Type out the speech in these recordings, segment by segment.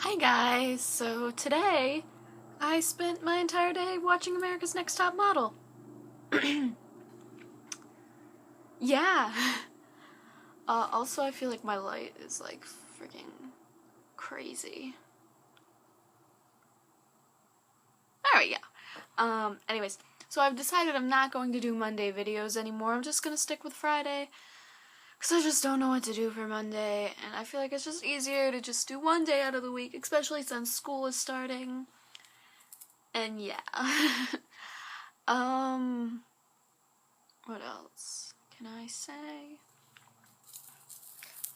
Hi guys, so today I spent my entire day watching America's Next Top Model. Yeah. Also I feel like my light is like freaking crazy. There we go. Anyways, so I've decided I'm not going to do Monday videos anymore. I'm just gonna stick with Friday. Because I just don't know what to do for Monday, and I feel like it's just easier to just do one day out of the week, especially since school is starting. And yeah. What else can I say?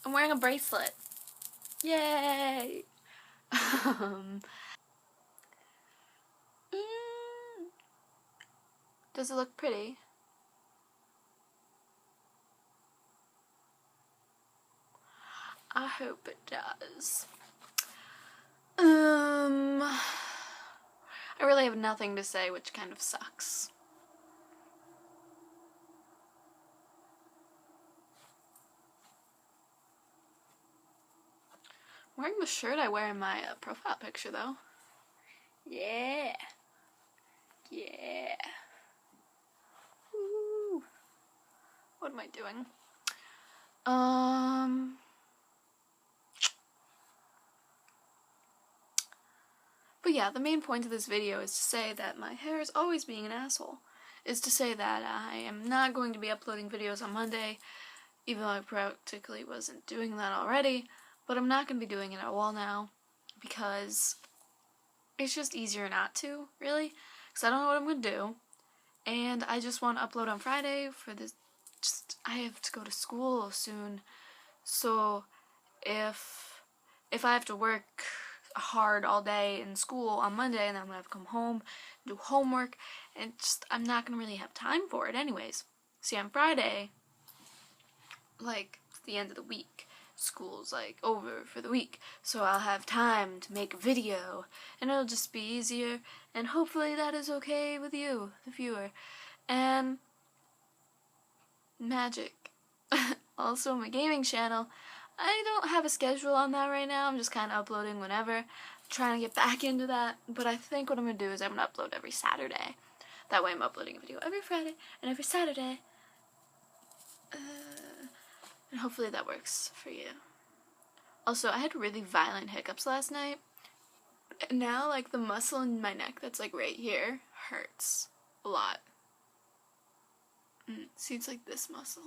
I'm wearing a bracelet. Yay! Does it look pretty? I hope it does. I really have nothing to say, which kind of sucks. I'm wearing the shirt I wear in my profile picture, though. Yeah. Yeah. Woo. What am I doing? But yeah, the main point of this video is to say that my hair is always being an asshole. Is to say that I am not going to be uploading videos on Monday, even though I practically wasn't doing that already, but I'm not going to be doing it at all now, because it's just easier not to, really, because I don't know what I'm going to do, and I just want to upload on Friday for this. I have to go to school soon, so if I have to work hard all day in school on Monday, and then I'm gonna have to come home, do homework, and I'm not gonna really have time for it anyways. See, on Friday, like, it's the end of the week, school's like over for the week, so I'll have time to make a video, and it'll just be easier, and hopefully that is okay with you, the viewer. And magic. Also, my gaming channel, I don't have a schedule on that right now. I'm just kind of uploading whenever. I'm trying to get back into that. But I think what I'm going to do is I'm going to upload every Saturday. That way I'm uploading a video every Friday and every Saturday. And hopefully that works for you. Also, I had really violent hiccups last night. And now, like, the muscle in my neck that's, like, right here hurts a lot. See, it's like this muscle.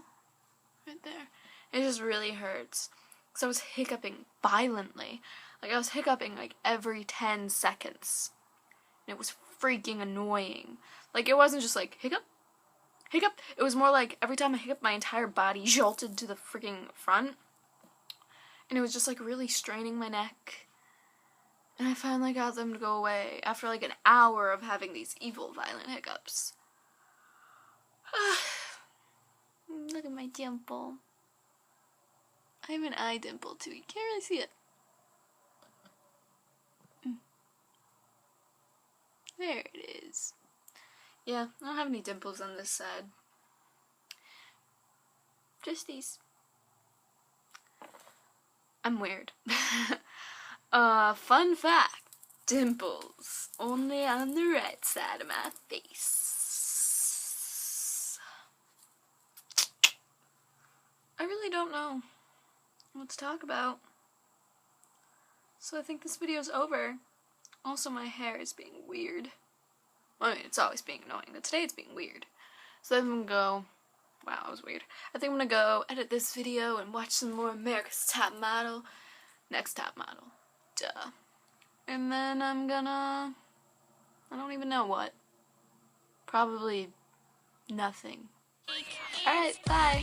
Right there. It just really hurts. Because I was hiccuping violently. Like, I was hiccuping, like, every 10 seconds. And it was freaking annoying. Like, it wasn't just like, hiccup, hiccup. It was more like, every time I hiccuped, my entire body jolted to the freaking front. And it was just, like, really straining my neck. And I finally got them to go away after, like, an hour of having these evil, violent hiccups. Look at my dimple. I have an eye dimple too. You can't really see it. There it is. Yeah, I don't have any dimples on this side. Just these. I'm weird. Fun fact. Dimples. Only on the right side of my face. I really don't know what to talk about. So I think this video's over. Also, my hair is being weird. Well, I mean, it's always being annoying, but today it's being weird. So I'm gonna go, wow, that was weird. I think I'm gonna go edit this video and watch some more America's Top Model. Next Top Model. Duh. And then I'm gonna, I don't even know what. Probably nothing. Alright, bye.